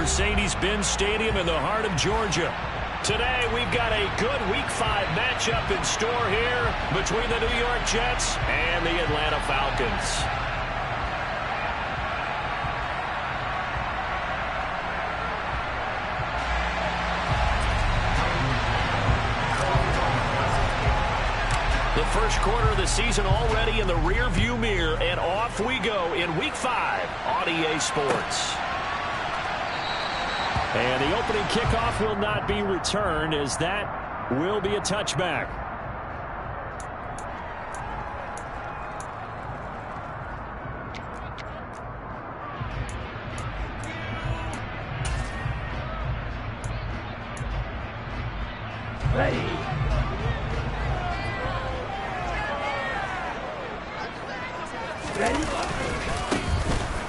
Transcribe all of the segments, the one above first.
Mercedes-Benz Stadium in the heart of Georgia. Today, we've got a good Week 5 matchup in store here between the New York Jets and the Atlanta Falcons. The first quarter of the season already in the rear-view mirror, and off we go in Week 5 on EA Sports. And the opening kickoff will not be returned, as that will be a touchback. Ready.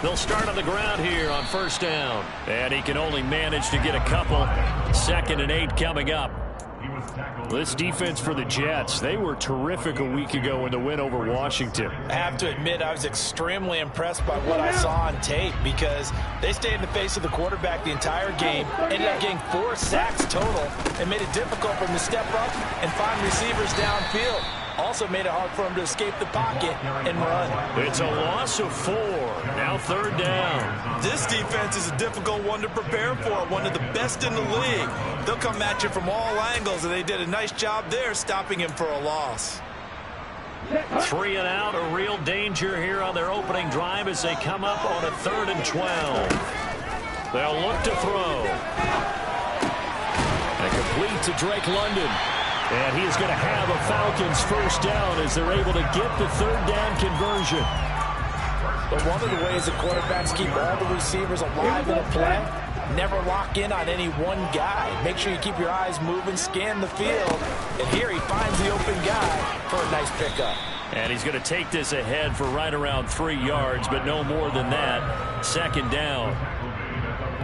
They'll start on the ground here on first down. And he can only manage to get a couple. 2nd and 8 coming up. This defense for the Jets, they were terrific a week ago in the win over Washington. I have to admit, I was extremely impressed by what I saw on tape, because they stayed in the face of the quarterback the entire game, ended up getting 4 sacks total, and made it difficult for him to step up and find receivers downfield. Also made it hard for him to escape the pocket and run. It's a loss of 4. Now 3rd down. This defense is a difficult one to prepare for, one of the best in the league. They'll come at you from all angles, and they did a nice job there stopping him for a loss. 3 and out, a real danger here on their opening drive as they come up on a 3rd and 12. They'll look to throw. And complete to Drake London. And he is going to have a Falcons first down as they're able to get the 3rd down conversion. But one of the ways the quarterbacks keep all the receivers alive in a play, never lock in on any one guy. Make sure you keep your eyes moving, scan the field. And here he finds the open guy for a nice pickup. And he's going to take this ahead for right around 3 yards, but no more than that. 2nd down.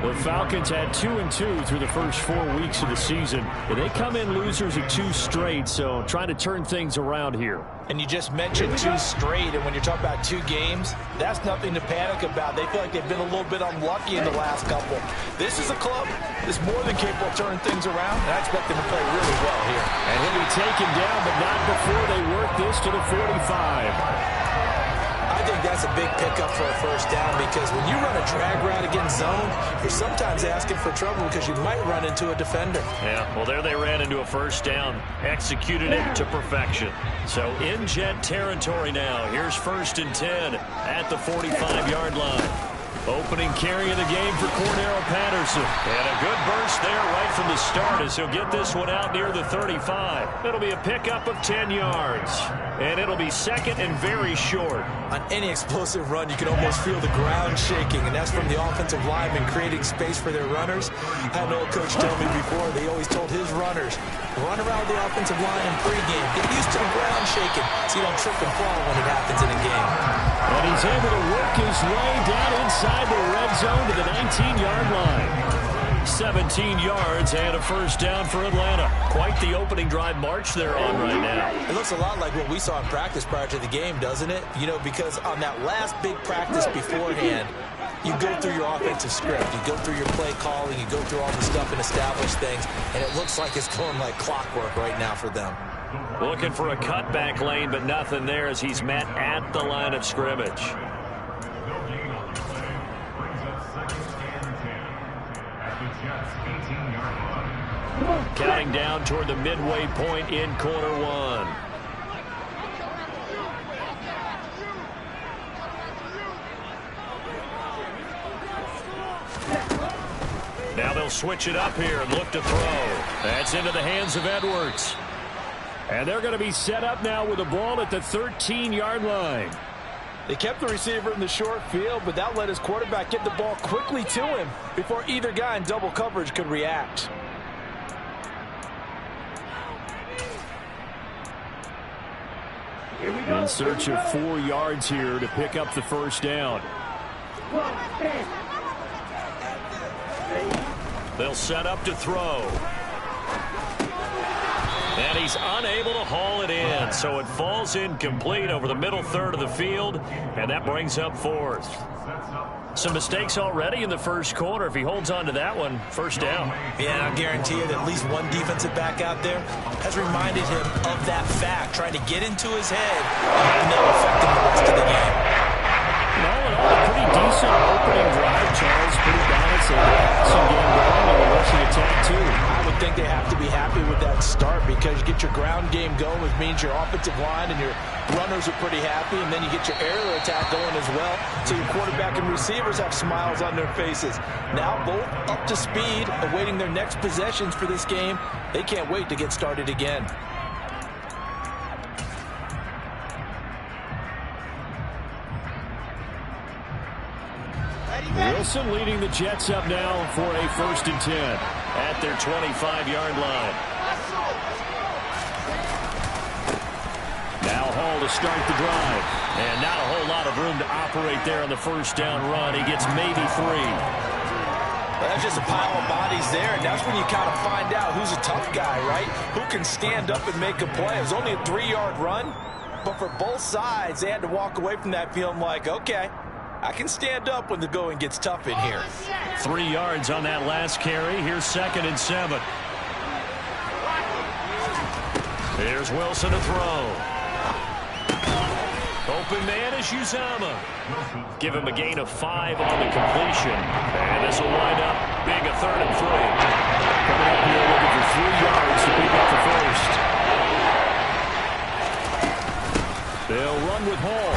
The Falcons had 2-2 through the first 4 weeks of the season. They come in losers of 2 straight, so trying to turn things around here. And you just mentioned 2 straight, and when you're talking about 2 games, that's nothing to panic about. They feel like they've been a little bit unlucky in the last couple. This is a club that's more than capable of turning things around, and I expect them to play really well here. And he'll be taken down, but not before they work this to the 45. I think that's a big pickup for a first down, because when you run a drag route against zone, you're sometimes asking for trouble because you might run into a defender. Yeah, well, there they ran into a first down, executed it to perfection. So in Jet territory now. Here's 1st and 10 at the 45-yard line. Opening carry of the game for Cordarrelle Patterson. And a good burst there right from the start as he'll get this one out near the 35. It'll be a pickup of 10 yards. And it'll be 2nd and very short. On any explosive run, you can almost feel the ground shaking, and that's from the offensive linemen creating space for their runners. I had an old coach tell me before, they always told his runners, run around the offensive line in pregame. Get used to the ground shaking so you don't trip and fall when it happens in a game. And he's able to work his way down inside the red zone to the 19-yard line. 17 yards and a first down for Atlanta. Quite the opening drive march they're on right now. It looks a lot like what we saw in practice prior to the game, doesn't it? You know, because on that last big practice beforehand, you go through your offensive script, you go through your play calling, you go through all the stuff and establish things, and it looks like it's going like clockwork right now for them. Looking for a cutback lane, but nothing there as he's met at the line of scrimmage. Counting down toward the midway point in quarter 1. Now they'll switch it up here and look to throw. That's into the hands of Edwards. And they're going to be set up now with the ball at the 13-yard line. They kept the receiver in the short field, but that let his quarterback get the ball quickly to him before either guy in double coverage could react. In search of 4 yards here to pick up the first down. They'll set up to throw. And he's unable to haul it in, so it falls incomplete over the middle third of the field, and that brings up fourth. Some mistakes already in the first quarter. If he holds on to that one, first down. Yeah, and I guarantee you that at least one defensive back out there has reminded him of that fact, trying to get into his head and that'll affect him the rest of the game. All in all, a pretty decent opening drive, Charles. Pretty balanced. They had a passing game going and a rushing attack, too. I would think they have to be happy with that start because you get your ground game going, which means your offensive line and your runners are pretty happy, and then you get your aerial attack going as well. So your quarterback and receivers have smiles on their faces. Now both up to speed, awaiting their next possessions for this game. They can't wait to get started again. Wilson leading the Jets up now for a 1st and 10 at their 25-yard line. Now Hall to start the drive. And not a whole lot of room to operate there on the first down run. He gets maybe 3. Well, that's just a pile of bodies there, and that's when you kind of find out who's a tough guy, right? Who can stand up and make a play. It was only a 3-yard run, but for both sides, they had to walk away from that feeling like, okay, I can stand up when the going gets tough in here. 3 yards on that last carry. Here's 2nd and 7. Here's Wilson to throw. Open man is Uzama. Give him a gain of 5 on the completion. And this will wind up being a 3rd and 3. Coming up here looking for 3 yards to pick up the first. They'll run with Hall.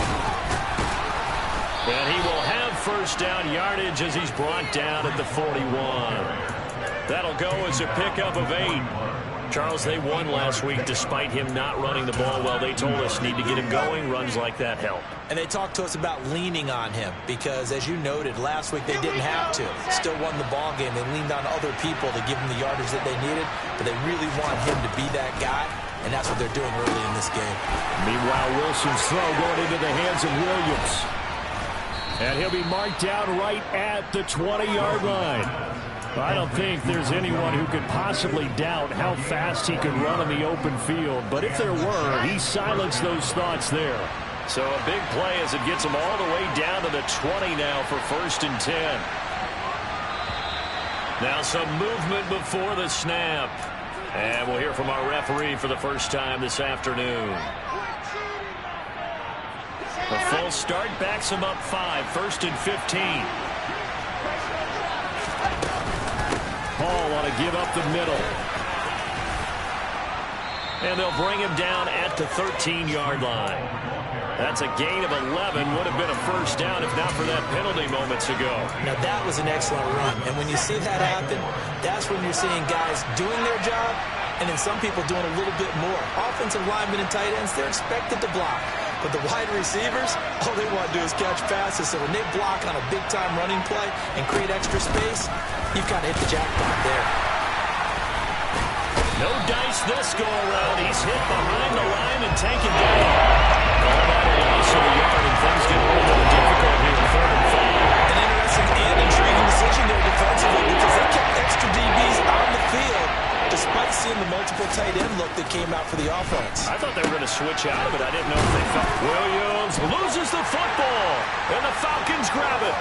And he will have first down yardage as he's brought down at the 41. That'll go as a pickup of 8. Charles, they won last week despite him not running the ball well. They told us need to get him going. Runs like that help. And they talked to us about leaning on him because, as you noted, last week they didn't have to. Still won the ball game. They leaned on other people to give them the yardage that they needed, but they really want him to be that guy, and that's what they're doing early in this game. Meanwhile, Wilson's throw going into the hands of Williams. And he'll be marked down right at the 20-yard line. I don't think there's anyone who could possibly doubt how fast he could run in the open field. But if there were, he silenced those thoughts there. So a big play as it gets him all the way down to the 20 now for 1st and 10. Now some movement before the snap. And we'll hear from our referee for the first time this afternoon. A full start backs him up 5, 1st and 15. Hall want to give up the middle. And they'll bring him down at the 13-yard line. That's a gain of 11. Would have been a first down if not for that penalty moments ago. Now, that was an excellent run. And when you see that happen, that's when you're seeing guys doing their job and then some people doing a little bit more. Offensive linemen and tight ends, they're expected to block. But the wide receivers, all they want to do is catch passes. So when they block on a big-time running play and create extra space, you kind of hit the jackpot there. No dice this go-around. He's hit behind the line and taken down. All that a loss of a yard, and things get a little bit difficult here in 3rd and 5. An interesting and intriguing decision there defensively because they kept extra DBs on the field despite seeing the multiple tight end look that came out for the offense. I thought they were going to switch out of it. I didn't know if they felt. Williams loses the football, and the Falcons grab it.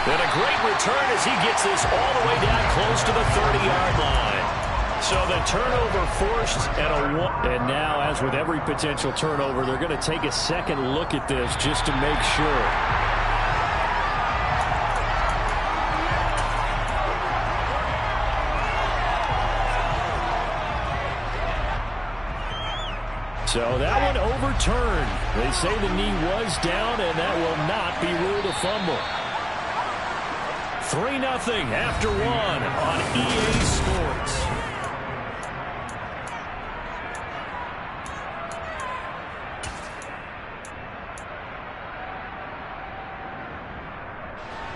And a great return as he gets this all the way down close to the 30-yard line. So the turnover forced and now, as with every potential turnover, they're going to take a second look at this just to make sure. So that one overturned. They say the knee was down, and that will not be ruled a fumble. 3-0 after 1 on EA Sports.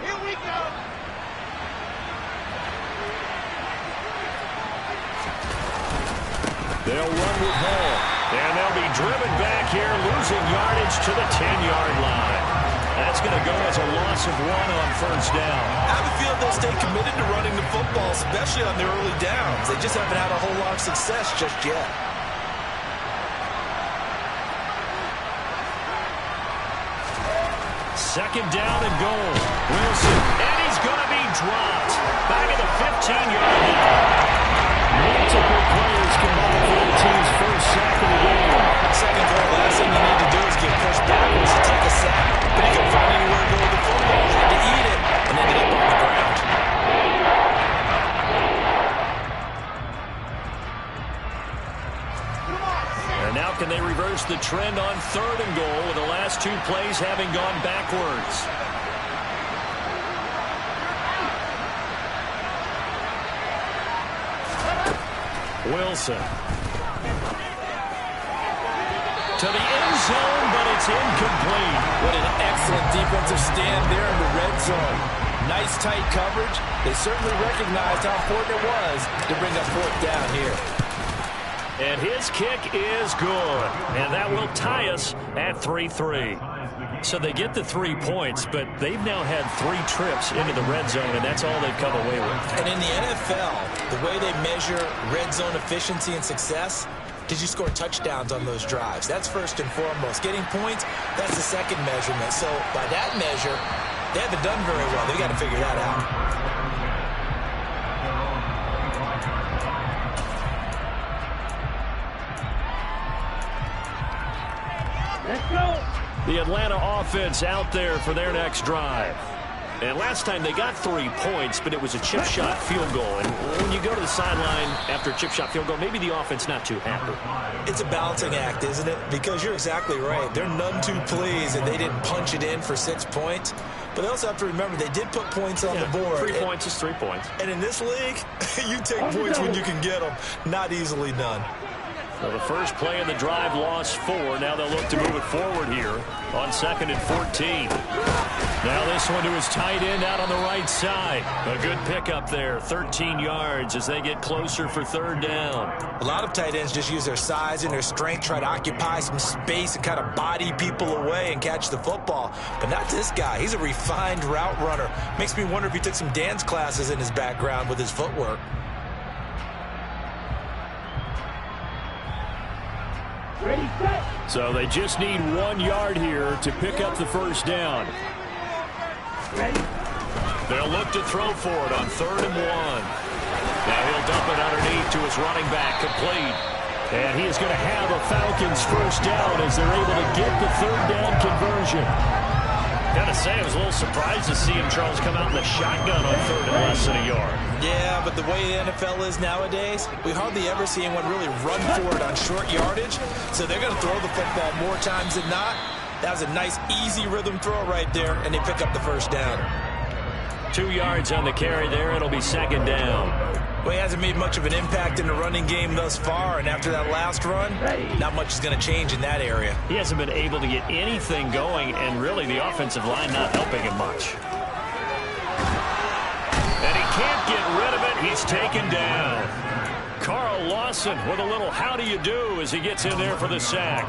Here we go. They'll run with Hall. And they'll be driven back here, losing yardage to the 10-yard line. That's going to go as a loss of 1 on first down. I have a feeling they'll stay committed to running the football, especially on the early downs. They just haven't had a whole lot of success just yet. Second down and goal. Wilson, and he's going to be dropped. Back at the 15-yard line. Multiple players combined for the team's first sack of the game. Second play, last thing you need to do is get pushed backwards to take a sack. But he couldn't find anywhere to go with the football. Had to eat it and ended up on the ground. And now can they reverse the trend on third and goal with the last 2 plays having gone backwards? Wilson. To the end zone, but it's incomplete. What an excellent defensive stand there in the red zone. Nice tight coverage. They certainly recognized how important it was to bring up fourth down here. And his kick is good. And that will tie us at 3-3. So they get the 3 points, but they've now had 3 trips into the red zone, and that's all they've come away with. And in the NFL, the way they measure red zone efficiency and success, did you score touchdowns on those drives? That's first and foremost. Getting points, that's the second measurement. So by that measure, they haven't done very well. They've got to figure that out. Let's go. The Atlanta offense out there for their next drive. And last time they got 3 points, but it was a chip shot field goal. And when you go to the sideline after a chip shot field goal, maybe the offense not too happy. It's a balancing act, isn't it? Because you're exactly right. They're none too pleased that they didn't punch it in for 6 points. But they also have to remember they did put points on the board. 3 points is 3 points. And in this league, you take points when you can get them. Not easily done. So the first play of the drive lost 4. Now they'll look to move it forward here on 2nd and 14. Now this one to his tight end out on the right side. A good pickup there, 13 yards as they get closer for 3rd down. A lot of tight ends just use their size and their strength, try to occupy some space and kind of body people away and catch the football. But not this guy. He's a refined route runner. Makes me wonder if he took some dance classes in his background with his footwork. Ready, set. So they just need 1 yard here to pick up the first down. Ready. They'll look to throw for it on 3rd and 1. Now he'll dump it underneath to his running back, complete. And he is going to have a Falcons first down as they're able to get the 3rd down conversion. Gotta say, I was a little surprised to see him, Charles, come out in the shotgun on 3rd and less than a yard. Yeah, but the way the NFL is nowadays, we hardly ever see anyone really run for it on short yardage. So they're going to throw the football more times than not. That was a nice, easy rhythm throw right there, and they pick up the first down. 2 yards on the carry there. It'll be 2nd down. Well, he hasn't made much of an impact in the running game thus far, and after that last run, not much is going to change in that area. He hasn't been able to get anything going, and really the offensive line not helping him much. And he can't get rid of it. He's taken down. Carl Lawson with a little how do you do as he gets in there for the sack.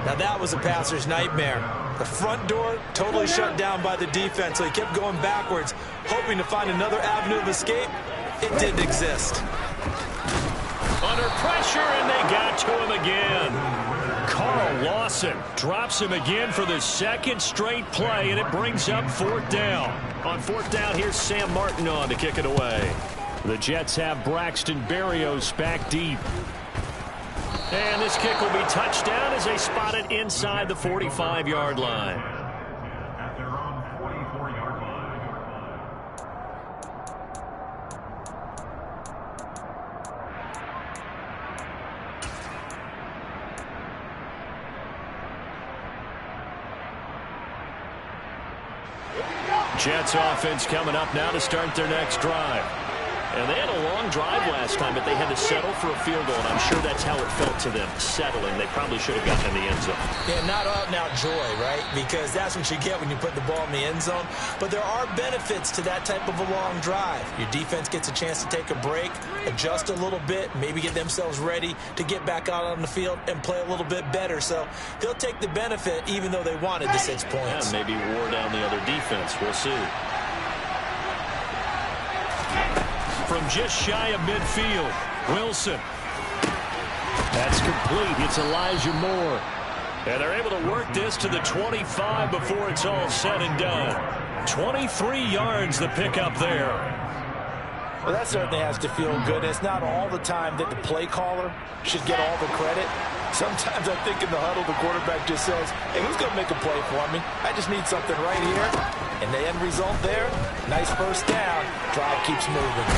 Now that was a passer's nightmare. The front door totally shut down by the defense, so he kept going backwards, hoping to find another avenue of escape. It didn't exist. Under pressure, and they got to him again. Carl Lawson drops him again for the 2nd straight play, and it brings up 4th down. On 4th down, here's Sam Martin on to kick it away. The Jets have Braxton Berrios back deep. And this kick will be touchdown as they spot it inside the 45-yard line. Jets offense coming up now to start their next drive. And they had a long drive last time, but they had to settle for a field goal, and I'm sure that's how it felt to them, settling. They probably should have gotten in the end zone. Yeah, not out-and-out joy, right? Because that's what you get when you put the ball in the end zone. But there are benefits to that type of a long drive. Your defense gets a chance to take a break, adjust a little bit, maybe get themselves ready to get back out on the field and play a little bit better. So they'll take the benefit even though they wanted the 6 points. Yeah, maybe wore down the other defense. We'll see. From just shy of midfield, Wilson. That's complete. It's Elijah Moore. And they're able to work this to the 25 before it's all said and done. 23 yards the pickup there. Well, that certainly has to feel good. It's not all the time that the play caller should get all the credit. Sometimes I think in the huddle, the quarterback just says, hey, who's going to make a play for me? I just need something right here. And the end result there, nice first down. Drive keeps moving.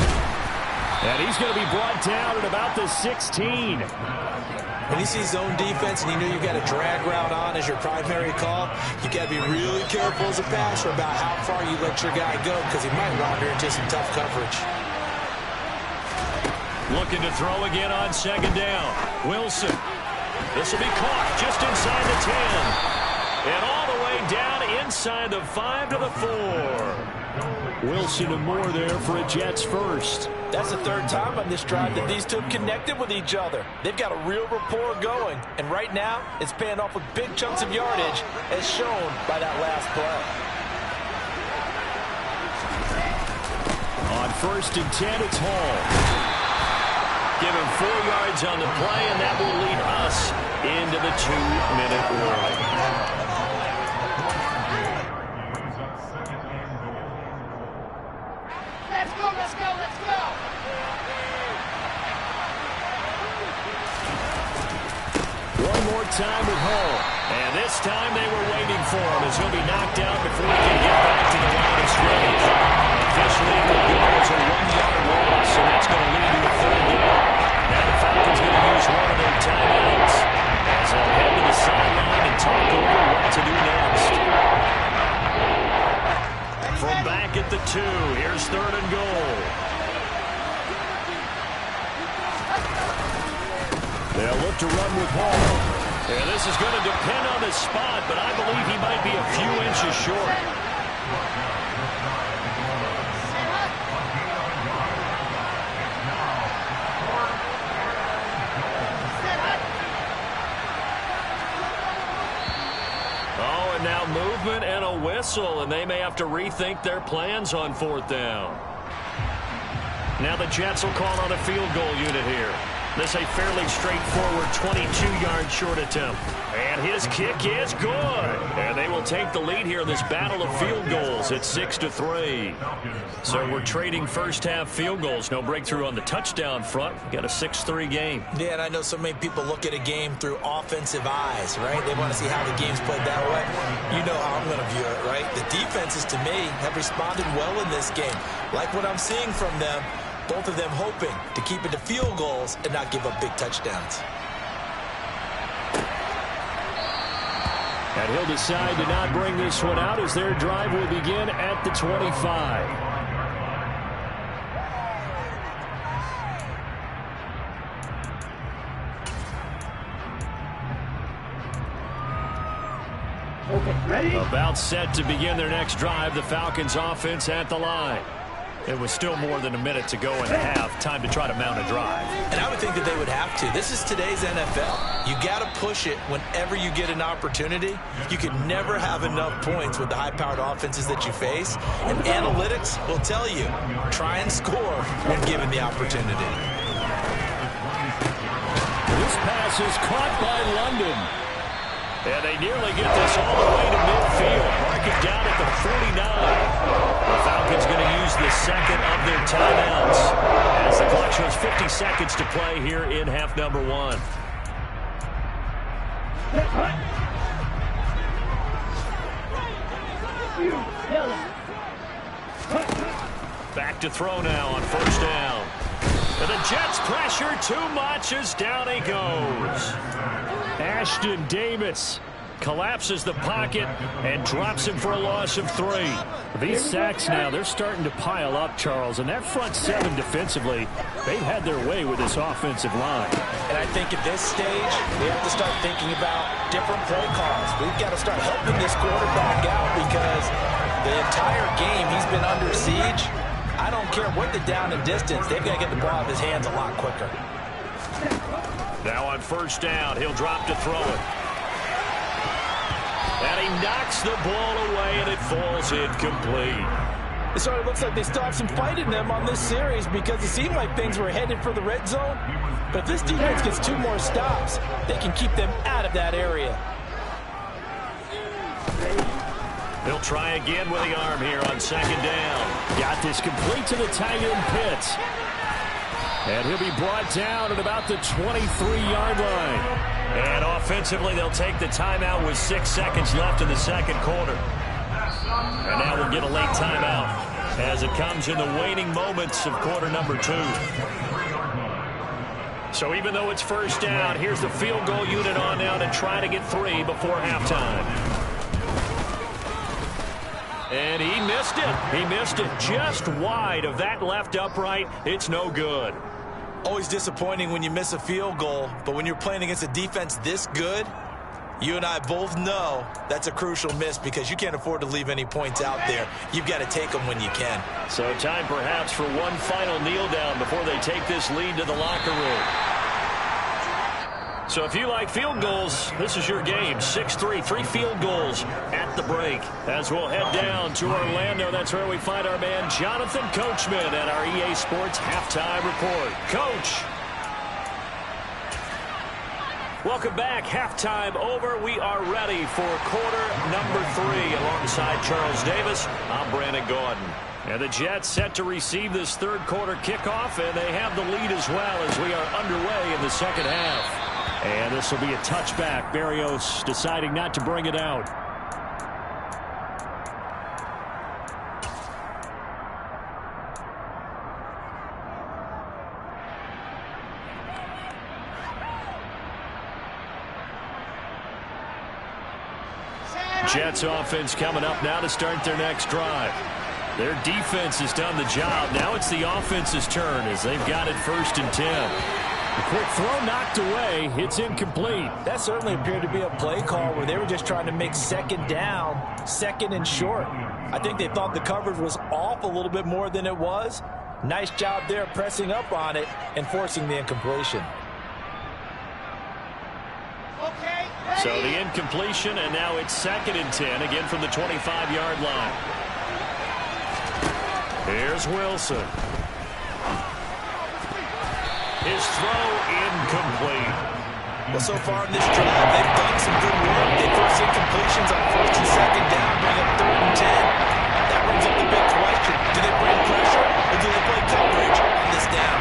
And he's going to be brought down at about the 16. When you see zone defense and you know you've got a drag route on as your primary call, you got to be really careful as a passer about how far you let your guy go because he might wander into some tough coverage. Looking to throw again on second down. Wilson. This will be caught just inside the 10. And all the way down inside the 5 to the 4. Wilson and Moore there for a Jets first. That's the third time on this drive that these two have connected with each other. They've got a real rapport going. And right now, it's paying off with big chunks of yardage as shown by that last play. On first and 10, it's Hall. Give him 4 yards on the play, and that will lead us into the 2-minute warning. Let's go, let's go, let's go! One more time with Hall. And this time they were waiting for him as he'll be knocked out before he can get back to the line of scrimmage. Officially, it will go as a 1-yard loss, and that's going to lead to a 3rd down. Now the Falcons going to use one of their timeouts as they'll head to the sideline and talk over what to do next. From back at the 2, here's 3rd and goal. They'll look to run with Hall. And this is going to depend on the spot, but I believe he might be a few inches short. Oh, and now movement and a whistle, and they may have to rethink their plans on 4th down. Now the Jets will call on a field goal unit here. This a fairly straightforward 22-yard short attempt. And his kick is good. And they will take the lead here in this battle of field goals at 6-3. So we're trading first-half field goals. No breakthrough on the touchdown front. We've got a 6-3 game. Yeah, and I know so many people look at a game through offensive eyes, right? They want to see how the game's played that way. You know how I'm going to view it, right? The defenses, to me, have responded well in this game. Like what I'm seeing from them. Both of them hoping to keep it to field goals and not give up big touchdowns. And he'll decide to not bring this one out as their drive will begin at the 25. Okay, ready? About set to begin their next drive, the Falcons offense at the line. It was still more than a minute to go in the half. Time to try to mount a drive. And I would think that they would have to. This is today's NFL. You got to push it whenever you get an opportunity. You can never have enough points with the high-powered offenses that you face. And analytics will tell you, try and score when given the opportunity. This pass is caught by London. And they nearly get this all the way to midfield. Mark it down at the 49. The Falcons going to use the second of their timeouts as the clock shows 50 seconds to play here in half number 1. Back to throw now on first down. And the Jets pressure too much as down he goes. Ashton Davis collapses the pocket and drops him for a loss of 3. These sacks now, they're starting to pile up, Charles, and that front 7 defensively, they've had their way with this offensive line. And I think at this stage, we have to start thinking about different play calls. We've got to start helping this quarterback out because the entire game he's been under siege. I don't care what the down and distance, they've got to get the ball out of his hands a lot quicker. Now on first down, he'll drop to throw it. And he knocks the ball away, and it falls incomplete. It sort of looks like they still have some fight in them on this series because it seemed like things were headed for the red zone. But if this defense gets 2 more stops, they can keep them out of that area. He'll try again with the arm here on second down. Got this complete to the tight end Pitts. And he'll be brought down at about the 23-yard line. And offensively, they'll take the timeout with 6 seconds left in the second quarter. And now we'll get a late timeout as it comes in the waning moments of quarter number 2. So even though it's first down, here's the field goal unit on now to try to get 3 before halftime. And he missed it. He missed it just wide of that left upright. It's no good. Always disappointing when you miss a field goal, but when you're playing against a defense this good, you and I both know that's a crucial miss because you can't afford to leave any points out there. You've got to take them when you can. So time perhaps for one final kneel down before they take this lead to the locker room. So if you like field goals, this is your game. 6-3, 3 field goals at the break. As we'll head down to Orlando, that's where we find our man Jonathan Coachman at our EA Sports Halftime Report. Coach. Welcome back. Halftime over. We are ready for quarter number 3. Alongside Charles Davis, I'm Brandon Gordon. And the Jets set to receive this third quarter kickoff, and they have the lead as well as we are underway in the second half. And this will be a touchback. Berrios deciding not to bring it out. Jets offense coming up now to start their next drive. Their defense has done the job. Now it's the offense's turn as they've got it 1st and 10. The quick throw knocked away. It's incomplete. That certainly appeared to be a play call where they were just trying to make second down, second and short. I think they thought the coverage was off a little bit more than it was. Nice job there pressing up on it and forcing the incompletion. So the incompletion, and now it's 2nd and 10, again from the 25-yard line. Here's Wilson. His throw incomplete. Well, so far in this drive, they've done some good work. They force incompletions on 1st and 2nd down, bring up 3rd and 10. That brings up the big question. Do they bring pressure or do they play coverage on this down?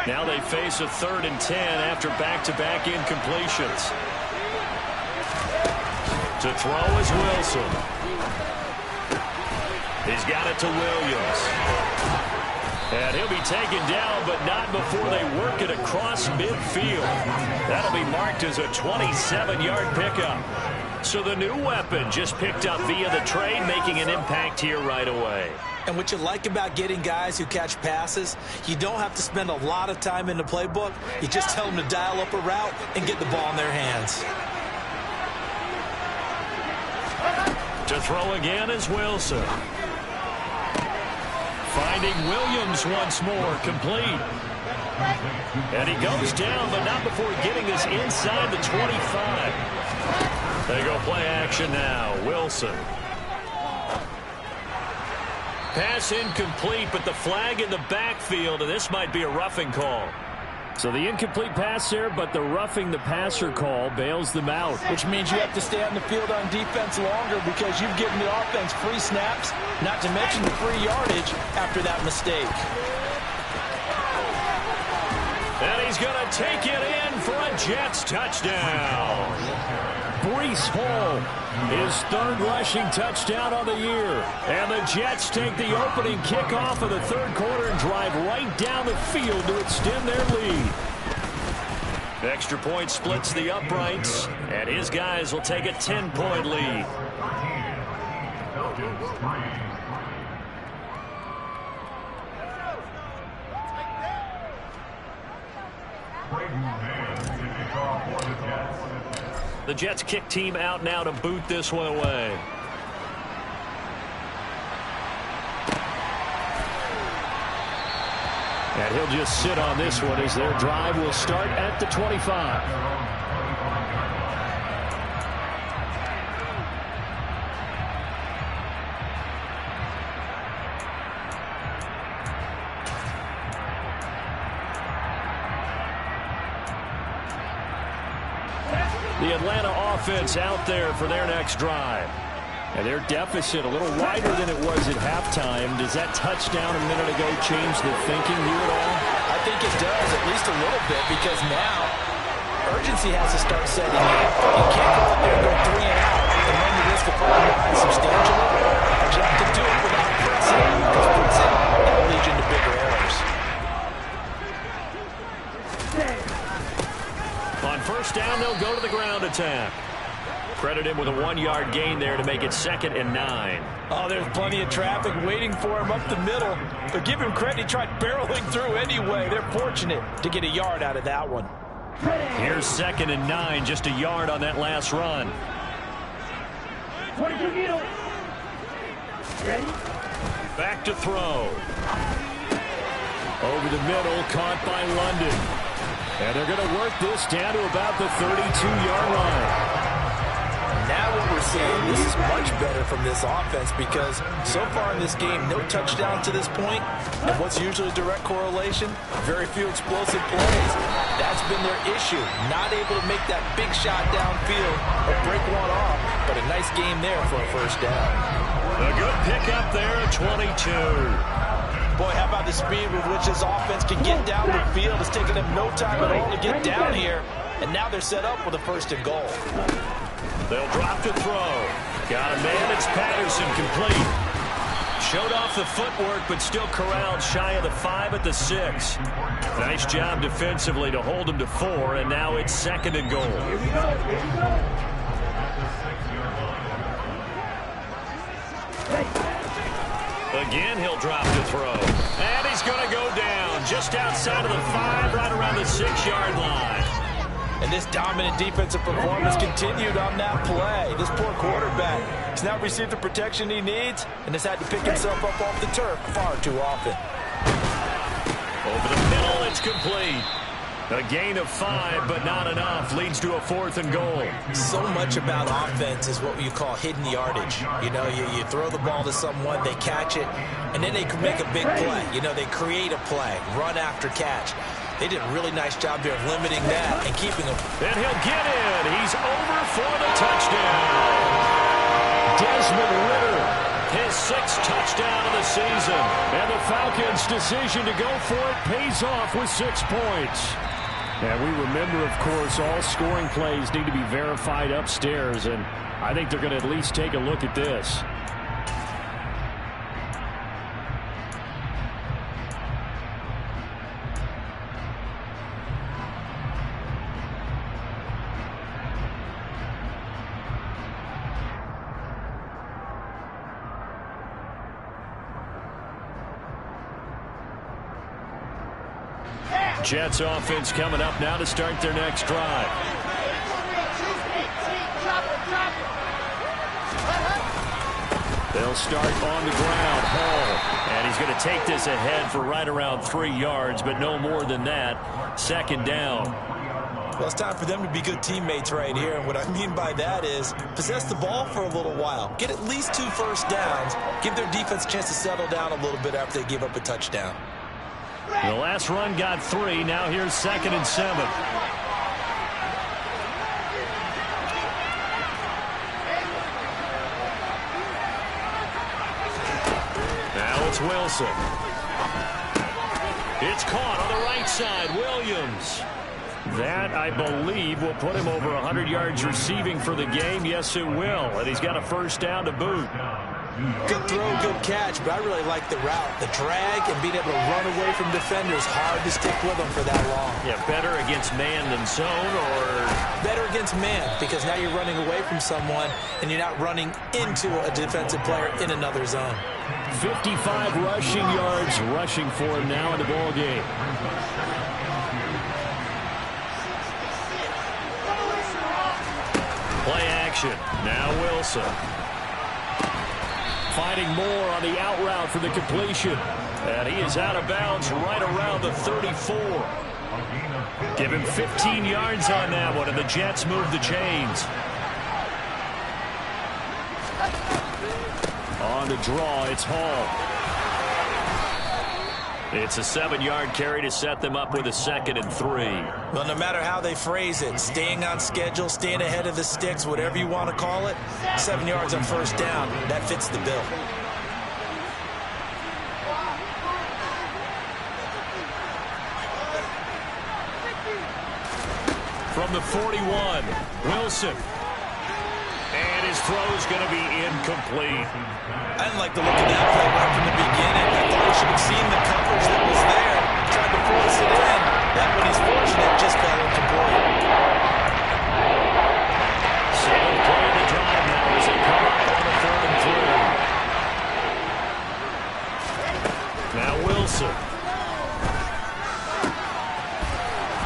Now they face a 3rd and 10 after back-to-back incompletions. To throw is Wilson. He's got it to Williams. And he'll be taken down, but not before they work it across midfield. That'll be marked as a 27-yard pickup. So the new weapon just picked up via the trade, making an impact here right away. And what you like about getting guys who catch passes, you don't have to spend a lot of time in the playbook. You just tell them to dial up a route and get the ball in their hands. To throw again is Wilson. Finding Williams once more, complete. And he goes down, but not before getting this inside the 25. They go play action now. Wilson. Pass incomplete, but the flag in the backfield, and this might be a roughing call. So the incomplete pass there, but the roughing the passer call bails them out. Which means you have to stay on the field on defense longer because you've given the offense free snaps, not to mention the free yardage after that mistake. And he's going to take it in for a Jets touchdown. Breece Hall, his third rushing touchdown on the year. And the Jets take the opening kickoff of the third quarter and drive right down the field to extend their lead. Extra point splits the uprights, and his guys will take a 10-point lead. The Jets kick team out now to boot this one away. And he'll just sit on this one as their drive will start at the 25. The Atlanta offense out there for their next drive. And their deficit a little wider than it was at halftime. Does that touchdown a minute ago change the thinking here at all? I think it does, at least a little bit, because now urgency has to start setting in. You can't go out there and go 3 and out and run the risk of falling behind substantially. But you have to do it without pressing, because pressing, that'll lead you into bigger errors. On first down, they'll go to the ground attack. Credit him with a 1-yard gain there to make it 2nd and 9. Oh, there's plenty of traffic waiting for him up the middle. But give him credit, he tried barreling through anyway. They're fortunate to get a yard out of that one. Here's 2nd and 9, just a yard on that last run. 22 needle. Ready? Back to throw. Over the middle, caught by London. And they're going to work this down to about the 32-yard line. Now what we're seeing, this is much better from this offense because so far in this game, no touchdown to this point. And what's usually a direct correlation? Very few explosive plays. That's been their issue. Not able to make that big shot downfield or break one off. But a nice game there for a first down. A good pickup there at 22. Boy, how about the speed with which this offense can get down the field? It's taken them no time at all to get down here. And now they're set up with a 1st and goal. They'll drop to throw. Got a man. It's Patterson, complete. Showed off the footwork, but still corralled shy of the 5 at the 6. Nice job defensively to hold him to 4, and now it's 2nd and goal. Here we go. Here we go. Again, he'll drop to throw. And he's going to go down just outside of the 5, right around the 6-yard line. And this dominant defensive performance continued on that play. This poor quarterback has now received the protection he needs and has had to pick himself up off the turf far too often. Over the middle, it's complete. A gain of 5, but not enough. Leads to a 4th and goal. So much about offense is what you call hidden yardage. You know, you throw the ball to someone, they catch it, and then they can make a big play. You know, they create a play, run after catch. They did a really nice job there of limiting that and keeping him. And he'll get in. He's over for the touchdown. Desmond Ridder, his 6th touchdown of the season. And the Falcons' decision to go for it pays off with 6 points. And we remember, of course, all scoring plays need to be verified upstairs, and I think they're going to at least take a look at this. Jets offense coming up now to start their next drive. They'll start on the ground. Hall. And he's going to take this ahead for right around 3 yards, but no more than that. 2nd down. Well, it's time for them to be good teammates right here. And what I mean by that is possess the ball for a little while. Get at least 2 first downs. Give their defense a chance to settle down a little bit after they give up a touchdown. The last run got 3. Now here's 2nd and 7. Now it's Wilson. It's caught on the right side. Williams. Williams. That, I believe, will put him over 100 yards receiving for the game. Yes, it will. And he's got a first down to boot. Good throw, good catch, but I really like the route. The drag and being able to run away from defenders, hard to stick with them for that long. Yeah, better against man than zone, or? Better against man, because now you're running away from someone and you're not running into a defensive player in another zone. 55 rushing yards rushing for him now in the ball game. Play action. Now Wilson. Finding more on the out route for the completion. And he is out of bounds right around the 34. Give him 15 yards on that one, and the Jets move the chains. On the draw, it's Hall. It's a 7-yard carry to set them up with a 2nd and 3. Well, no matter how they phrase it, staying on schedule, staying ahead of the sticks, whatever you want to call it, 7 yards on first down, that fits the bill. From the 41, Wilson. And his throw is going to be incomplete. I didn't like the look of that play right from the beginning. I thought he should have seen the coverage that was there, tried to force it in. Then when he's fortunate, just fell incomplete. Second play of the drive now as they come up on the 3rd and 3. Now Wilson.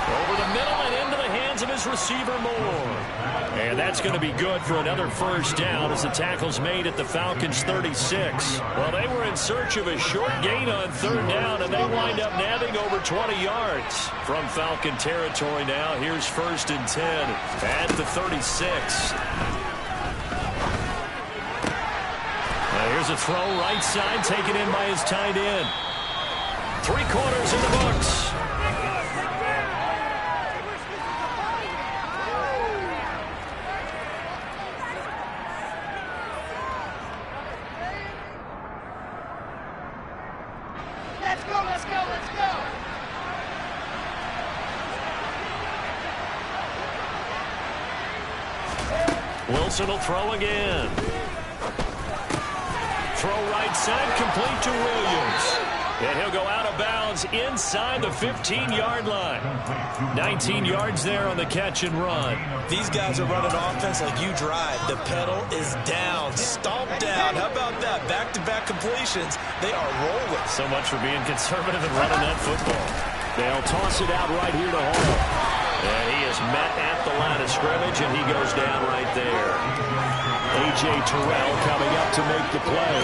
Over the middle and into the hands of his receiver Moore. And that's going to be good for another first down as the tackle's made at the Falcons' 36. Well, they were in search of a short gain on 3rd down, and they wind up nabbing over 20 yards. From Falcon territory now, here's 1st and 10 at the 36. Now here's a throw right side, taken in by his tight end. 3 quarters in the books. Wilson will throw again. Throw right side, complete to Williams. And he'll go out of bounds inside the 15-yard line. 19 yards there on the catch and run. These guys are running offense like you drive. The pedal is down, stomped down. How about that? Back-to-back completions. They are rolling. So much for being conservative and running that football. They'll toss it out right here to Hall. And he is met at the line of scrimmage, and he goes down right there. A.J. Terrell coming up to make the play.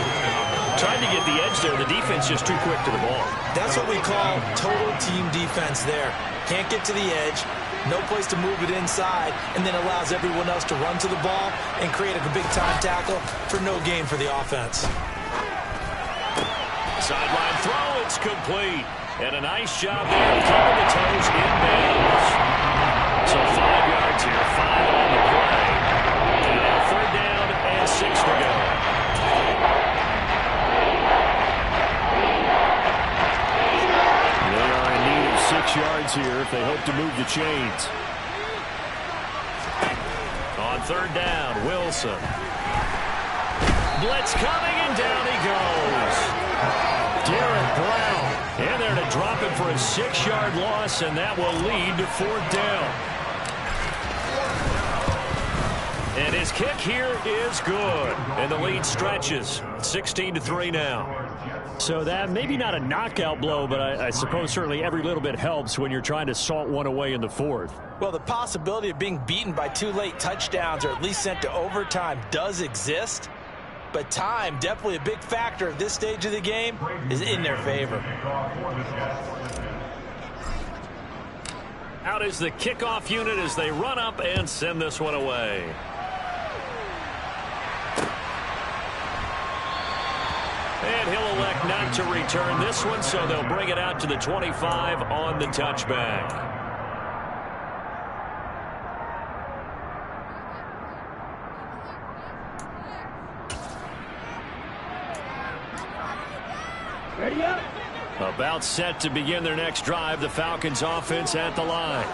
Tried to get the edge there. The defense just too quick to the ball. That's what we call total team defense there. Can't get to the edge, no place to move it inside, and then allows everyone else to run to the ball and create a big-time tackle for no gain for the offense. Sideline throw, it's complete. And a nice job there of keeping the toes in bounds. So 5 yards here, 5 on the play. And now 3rd down and 6 to go. They are in need of 6 yards here if they hope to move the chains. On 3rd down, Wilson. Blitz coming, and down he goes. Derek Brown. And they're to drop it for a 6-yard loss, and that will lead to 4th down. And his kick here is good. And the lead stretches. 16-3 now. So that maybe not a knockout blow, but I suppose certainly every little bit helps when you're trying to salt one away in the 4th. Well, the possibility of being beaten by 2 late touchdowns or at least sent to overtime does exist. But time, definitely a big factor at this stage of the game, is in their favor. Out is the kickoff unit as they run up and send this one away. And he'll elect not to return this one, so they'll bring it out to the 25 on the touchback. Ready up. About set to begin their next drive. The Falcons offense at the line.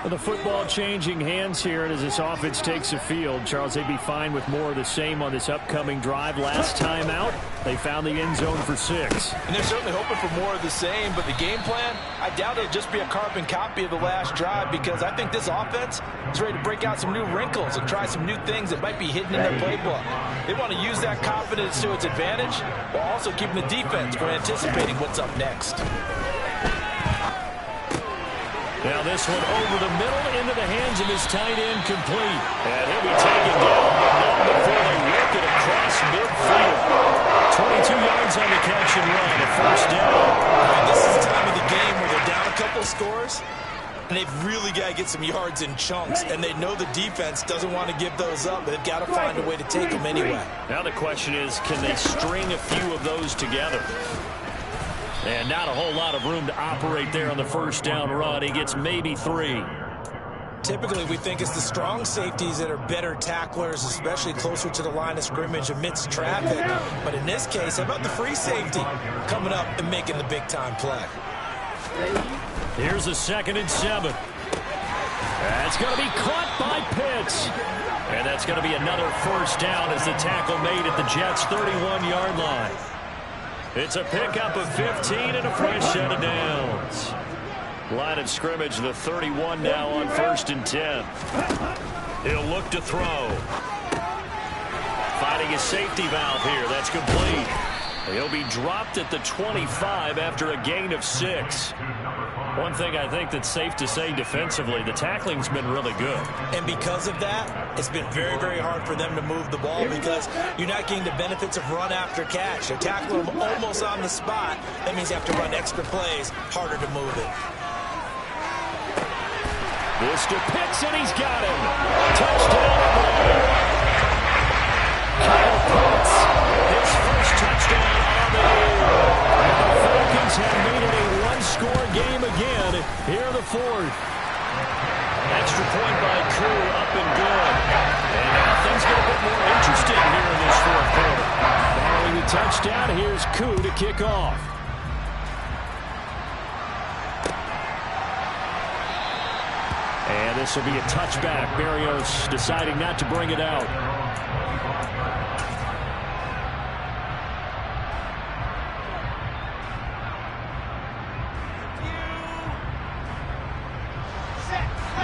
Well, the football changing hands here, and as this offense takes the field, Charles, they'd be fine with more of the same on this upcoming drive. Last time out, they found the end zone for 6. And they're certainly hoping for more of the same, but the game plan, I doubt it'll just be a carbon copy of the last drive, because I think this offense is ready to break out some new wrinkles and try some new things that might be hidden in their playbook. They want to use that confidence to its advantage while also keeping the defense from anticipating what's up next. Now this one over the middle into the hands of his tight end, complete. And he'll be taken down, but not before they work it across midfield. 22 yards on the catch and run, a first down. This is the time of the game where they're down a couple scores, and they've really got to get some yards in chunks, and they know the defense doesn't want to give those up, but they've got to find a way to take them anyway. Now the question is, can they string a few of those together? And not a whole lot of room to operate there on the first down run. He gets maybe 3. Typically, we think it's the strong safeties that are better tacklers, especially closer to the line of scrimmage amidst traffic. But in this case, how about the free safety coming up and making the big-time play? Here's a 2nd and 7. That's going to be caught by Pitts. And that's going to be another first down as the tackle made at the Jets' 31-yard line. It's a pickup of 15 and a fresh set of downs. Line of scrimmage, the 31 now on 1st and 10. He'll look to throw. Finding his safety valve here. That's complete. He'll be dropped at the 25 after a gain of 6. One thing I think that's safe to say defensively, the tackling's been really good. And because of that, it's been very, very hard for them to move the ball because you're not getting the benefits of run after catch. They're tackling them almost on the spot. That means you have to run extra plays, harder to move it. This to Pitts, and he's got him. Touchdown. Kyle Pitts, his first touchdown on the year. And the Falcons have made it a one-score game again here in the 4th. Extra point by Koo, up and good. And now things get a bit more interesting here in this 4th quarter. Following the touchdown, here's Koo to kick off. And this will be a touchback. Berrios deciding not to bring it out.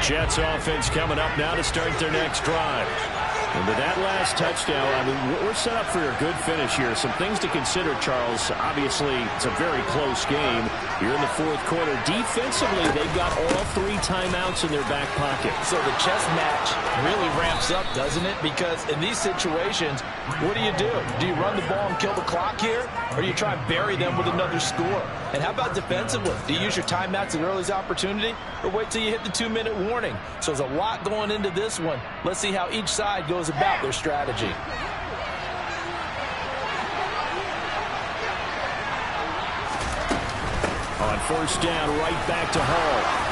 Jets offense coming up now to start their next drive. And with that last touchdown, I mean, we're set up for a good finish here. Some things to consider, Charles. Obviously, it's a very close game. You're in the 4th quarter. Defensively, they've got all 3 timeouts in their back pocket. So the chess match really ramps up, doesn't it? Because in these situations, what do? Do you run the ball and kill the clock here? Or do you try and bury them with another score? And how about defensively? Do you use your timeouts at earliest opportunity? Or wait till you hit the 2-minute warning? So there's a lot going into this one. Let's see how each side goes about their strategy. On 1st down, right back to Hall.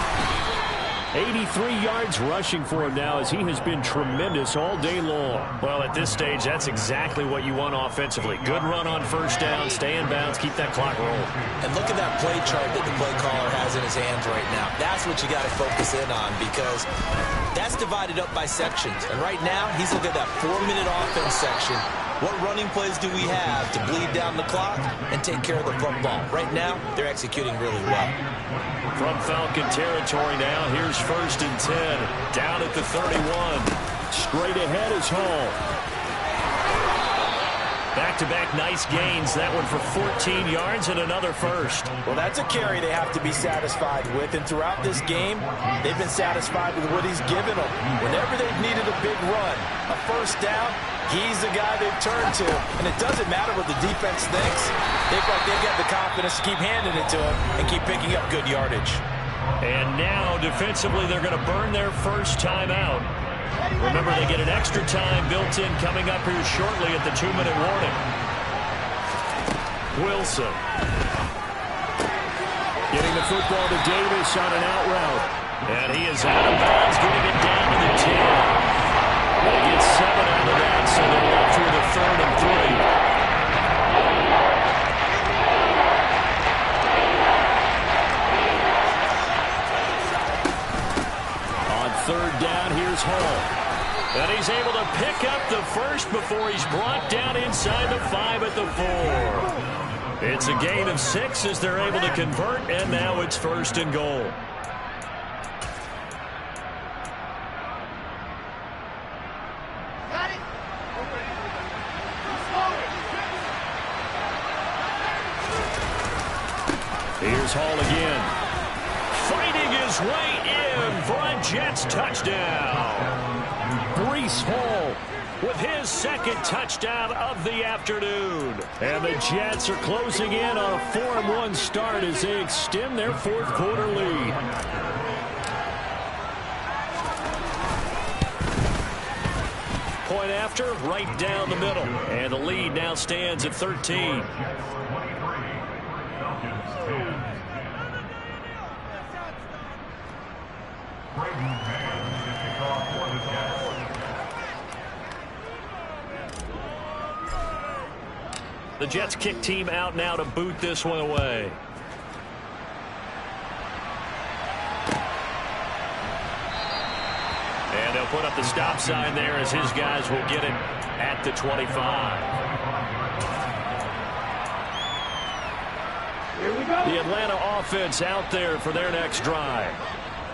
83 yards rushing for him now as he has been tremendous all day long. Well, at this stage, that's exactly what you want offensively. Good run on 1st down, stay in bounds, keep that clock rolling. And look at that play chart that the play caller has in his hands right now. That's what you got to focus in on because that's divided up by sections. And right now, he's looking at that 4-minute offense section. What running plays do we have to bleed down the clock and take care of the football? Right now, they're executing really well. From Falcon territory now, here's 1st and 10. Down at the 31. Straight ahead is Hall. Back-to-back nice gains. That one for 14 yards and another first. Well, that's a carry they have to be satisfied with. And throughout this game, they've been satisfied with what he's given them. Whenever they've needed a big run, a 1st down, he's the guy they've turned to. And it doesn't matter what the defense thinks. They've got the confidence to keep handing it to him and keep picking up good yardage. And now, defensively, they're going to burn their first time out. Remember, they get an extra time built in coming up here shortly at the 2-minute warning. Wilson. Getting the football to Davis on an out route. And he is out of bounds, getting it down to the 10. They get 7 out of that, so they're left with a 3rd and 3. down. Here's Hall. And he's able to pick up the first before he's brought down inside the 5 at the 4. It's a gain of 6 as they're able to convert, and now it's 1st and goal. Here's Hall again. Fighting his way in for a Jets touchdown. Breece Hall with his 2nd touchdown of the afternoon. And the Jets are closing in on a 4-1 start as they extend their 4th quarter lead. Point after, right down the middle. And the lead now stands at 13. The Jets kick team out now to boot this one away. And they'll put up the stop sign there as his guys will get it at the 25. Here we go. The Atlanta offense out there for their next drive.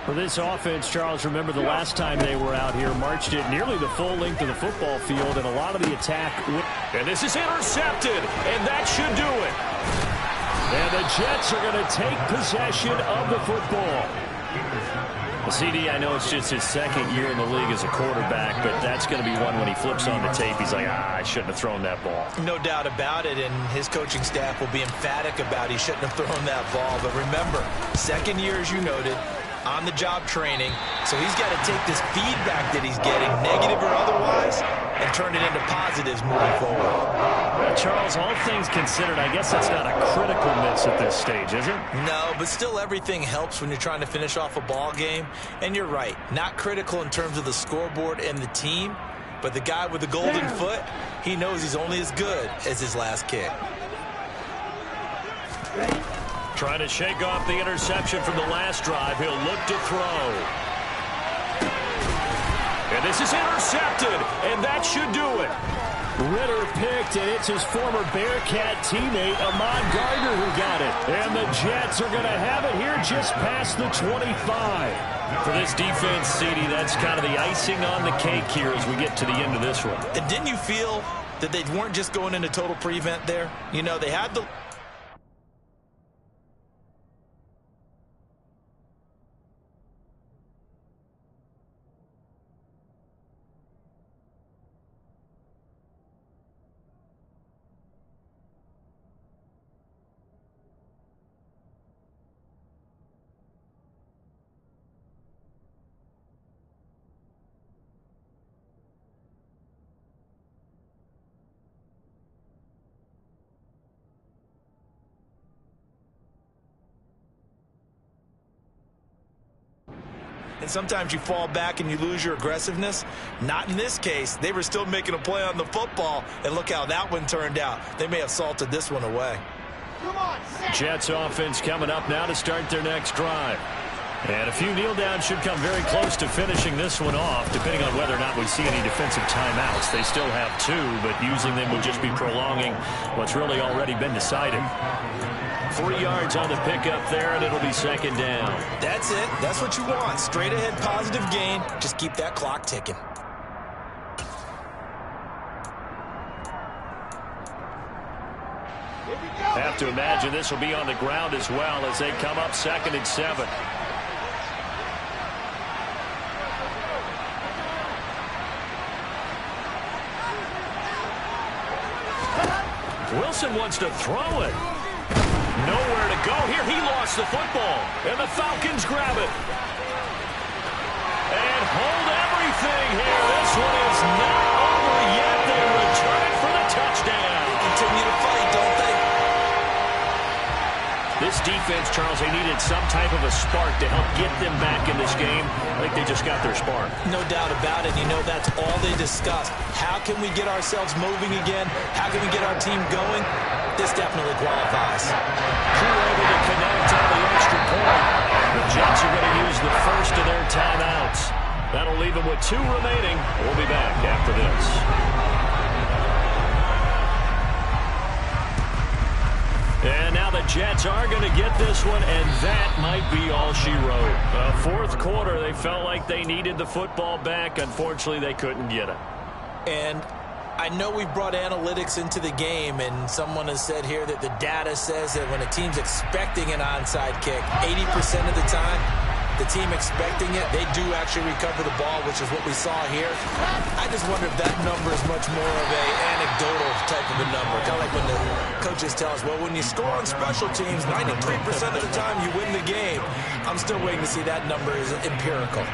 For this offense, Charles, remember the last time they were out here, marched it nearly the full length of the football field, and a lot of the attack. And this is intercepted, and that should do it. And the Jets are going to take possession of the football. Well, CD, I know it's just his 2nd year in the league as a quarterback, but that's going to be one when he flips on the tape. He's like, I shouldn't have thrown that ball. No doubt about it, and his coaching staff will be emphatic about he shouldn't have thrown that ball. But remember, 2nd year, as you noted, on-the-job training, so he's got to take this feedback that he's getting, negative or otherwise, and turn it into positives moving forward. Well, Charles, all things considered, I guess that's not a critical miss at this stage, is it? No, but still everything helps when you're trying to finish off a ball game. And you're right, not critical in terms of the scoreboard and the team, but the guy with the golden foot, he knows he's only as good as his last kick. Trying to shake off the interception from the last drive. He'll look to throw. And this is intercepted, and that should do it. Ritter picked, and it's his former Bearcat teammate, Ahmad Gardner, who got it. And the Jets are going to have it here just past the 25. For this defense, CD, that's kind of the icing on the cake here as we get to the end of this one. And didn't you feel that they weren't just going into total prevent there? You know, they had the... And sometimes you fall back and you lose your aggressiveness. Not in this case. They were still making a play on the football, and look how that one turned out. They may have salted this one away. Jets offense coming up now to start their next drive. And a few kneel downs should come very close to finishing this one off, depending on whether or not we see any defensive timeouts. They still have 2, but using them would just be prolonging what's really already been decided. 3 yards on the pickup there, and it'll be 2nd down. That's it. That's what you want. Straight ahead positive gain. Just keep that clock ticking. Have to imagine this will be on the ground as well as they come up 2nd and 7. Wilson wants to throw it. Nowhere to go here. He lost the football. And the Falcons grab it. And hold everything here. This one is not over yet. They return it for the touchdown. They continue to fight, don't they? This defense, Charles, they needed some type of a spark to help get them back in this game. I think they just got their spark. No doubt about it. You know, that's all they discussed. How can we get ourselves moving again? How can we get our team going? This definitely qualifies. Crew able to connect on the extra point. The Jets are going to use the first of their timeouts. That'll leave leave them with 2 remaining. We'll be back after this. And now the Jets are going to get this one, and that might be all she wrote. Fourth quarter, they felt like they needed the football back. Unfortunately, they couldn't get it. And I know we brought analytics into the game, and someone has said here that the data says that when a team's expecting an onside kick, 80% of the time, the team expecting it, they do actually recover the ball, which is what we saw here. I just wonder if that number is much more of a anecdotal type of a number. Kind of like when the coaches tell us, well, when you score on special teams, 93% of the time you win the game. I'm still waiting to see that number is empirical.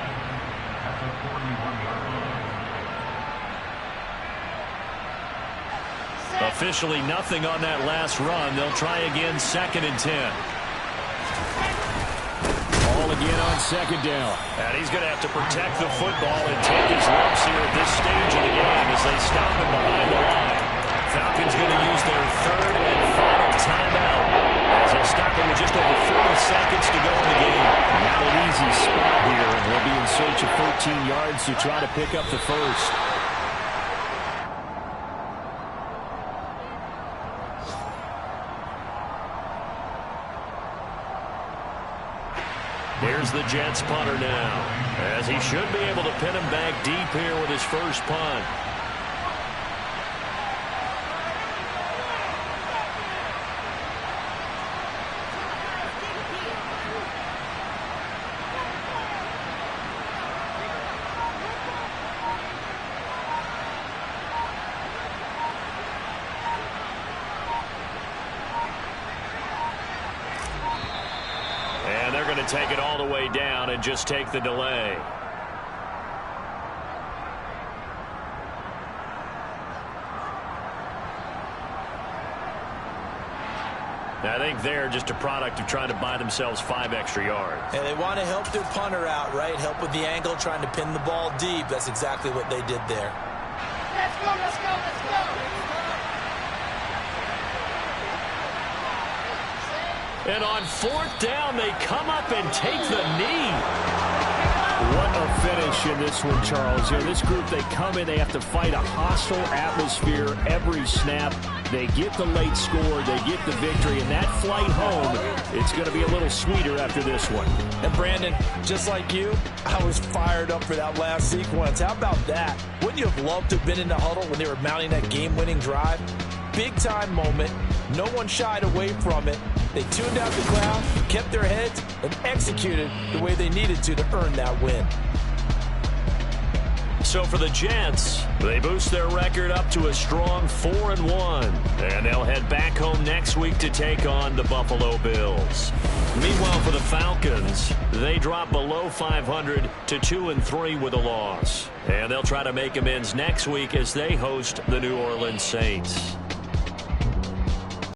Officially nothing on that last run. They'll try again, 2nd and 10. Ball again on 2nd down. And he's going to have to protect the football and take his lumps here at this stage of the game as they stop him behind the line. Falcons going to use their 3rd and final timeout as they'll stop him with just over 40 seconds to go in the game. Not an easy spot here, and he'll be in search of 13 yards to try to pick up the first. Here's the Jets punter now, as he should be able to pin him back deep here with his first punt. Take it all the way down and just take the delay. I think they're just a product of trying to buy themselves 5 extra yards. And they want to help their punter out, right? Help with the angle, trying to pin the ball deep. That's exactly what they did there. Let's go, let's go, let's go. And on 4th down, they come up and take the knee. What a finish in this one, Charles. You know, this group, they come in, they have to fight a hostile atmosphere every snap. They get the late score, they get the victory, and that flight home, it's going to be a little sweeter after this one. And Brandon, just like you, I was fired up for that last sequence. How about that? Wouldn't you have loved to have been in the huddle when they were mounting that game-winning drive? Big-time moment. No one shied away from it. They tuned out the crowd, kept their heads, and executed the way they needed to earn that win. So for the Jets, they boost their record up to a strong 4-1. And they'll head back home next week to take on the Buffalo Bills. Meanwhile, for the Falcons, they drop below 500 to 2-3 with a loss. And they'll try to make amends next week as they host the New Orleans Saints.